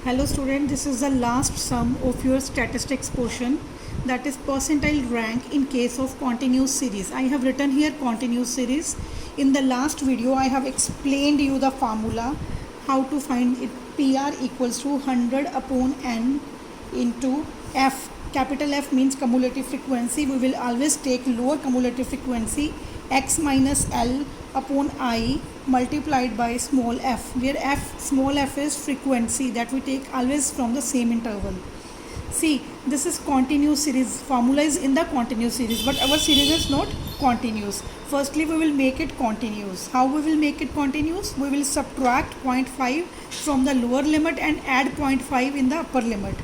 Hello student, this is the last sum of your statistics portion, that is percentile rank in case of continuous series. I have written here continuous series. In the last video I have explained you the formula how to find it. PR equals to 100 upon n into f. Capital F means cumulative frequency. We will always take lower cumulative frequency, x minus L upon I multiplied by small f, where small f is frequency that we take always from the same interval. See, this is continuous series. Formula is in the continuous series, but our series is not continuous. Firstly, we will make it continuous. How we will make it continuous? We will subtract 0.5 from the lower limit and add 0.5 in the upper limit.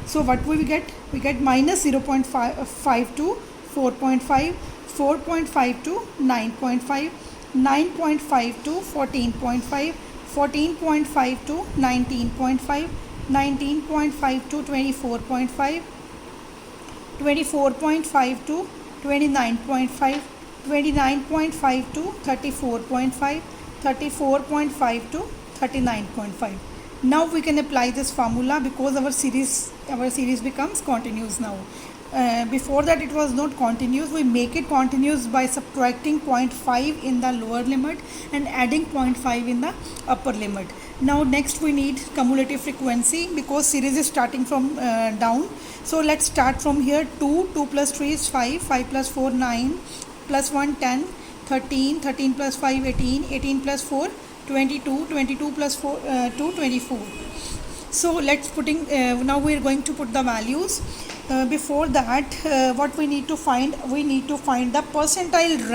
So what we get? We get minus 0.5 to 4.5, 4.5 to 9.5, 9.5 to 14.5, 14.5 to 19.5, 19.5 to 24.5, 24.5 to 29.5, 29.5 to 34.5, 34.5 to 39.5. Now we can apply this formula because our series becomes continuous now. Before that it was not continuous. We make it continuous by subtracting 0.5 in the lower limit and adding 0.5 in the upper limit. Now next we need cumulative frequency because series is starting from down. So let's start from here. 2 plus 3 is 5, 5 plus 4 9, plus 1 10, 13, 13 plus 5 18, 18 plus 4 22, 22 plus 4 2 24. So let's now we are going to put the values. Before that, what we need to find? We need to find the percentile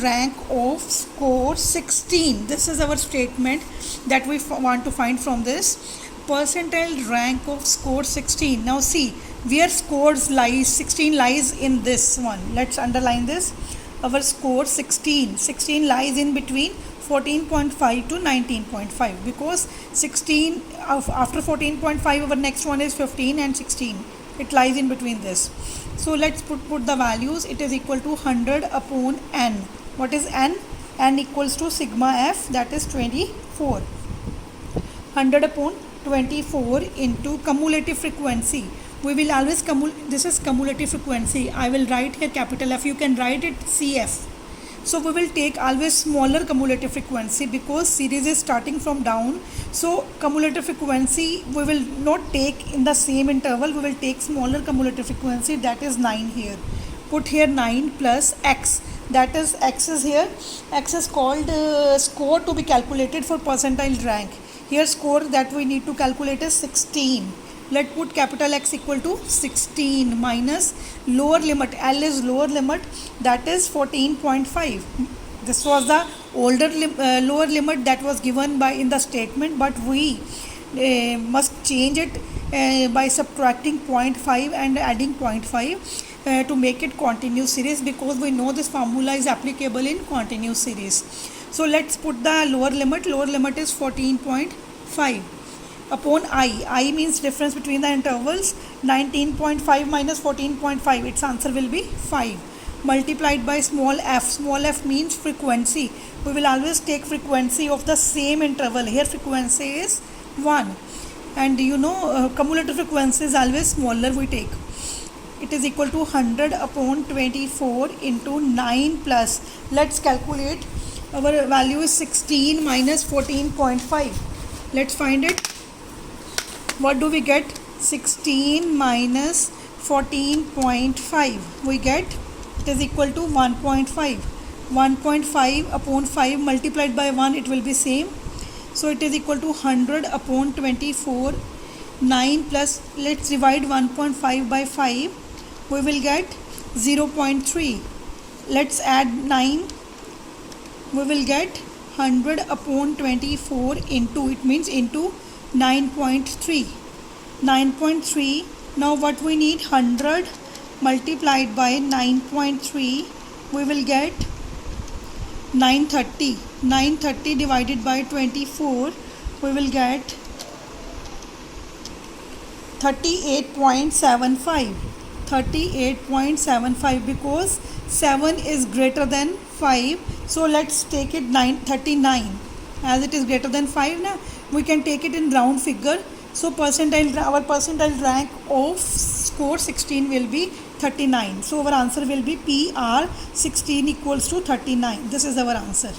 rank of score 16. This is our statement that we want to find from this. Percentile rank of score 16. Now see where scores lies. 16 lies in this one. Let's underline this. Our score 16 lies in between 14.5 to 19.5 because 16 after 14.5 our next one is 15 and 16. It lies in between this. So let's put the values. It is equal to 100 upon n. What is n? N equals to sigma f, that is 24. 100 upon 24 into cumulative frequency. We will always this is cumulative frequency. I will write here capital F. You can write it CF. So we will take always smaller cumulative frequency because series is starting from down. So cumulative frequency we will not take in the same interval. We will take smaller cumulative frequency, that is 9 here. Put here 9 plus x, that is x is here. X is called score to be calculated for percentile rank. Here score that we need to calculate is 16. Let's put capital X equal to 16 minus lower limit. L is lower limit, that is 14.5. This was the older lower limit that was given by in the statement, but we must change it by subtracting 0.5 and adding 0.5 to make it continuous series because we know this formula is applicable in continuous series. So let's put the lower limit. Lower limit is 14.5. upon I means difference between the intervals. 19.5 minus 14.5, its answer will be 5, multiplied by small f. Small f means frequency. We will always take frequency of the same interval. Here frequency is 1 and cumulative frequency is always smaller we take. It is equal to 100 upon 24 into 9 plus, let's calculate. Our value is 16 minus 14.5. Let's find it. What do we get? 16 minus 14.5. We get it is equal to 1.5. 1.5 upon 5 multiplied by 1, it will be same. So it is equal to 100 upon 24. 9 plus, let's divide 1.5 by 5. We will get 0.3. Let's add 9. We will get 100 upon 24 into, it means into 9.3. 9.3. Now what we need? 100 multiplied by 9.3. We will get 930. 930 divided by 24. We will get 38.75. 38.75 because 7 is greater than 5. So let's take it 39. as it is greater than 5 now. we can take it in round figure. So our percentile rank of score 16 will be 39. So our answer will be PR 16 equals to 39. This is our answer.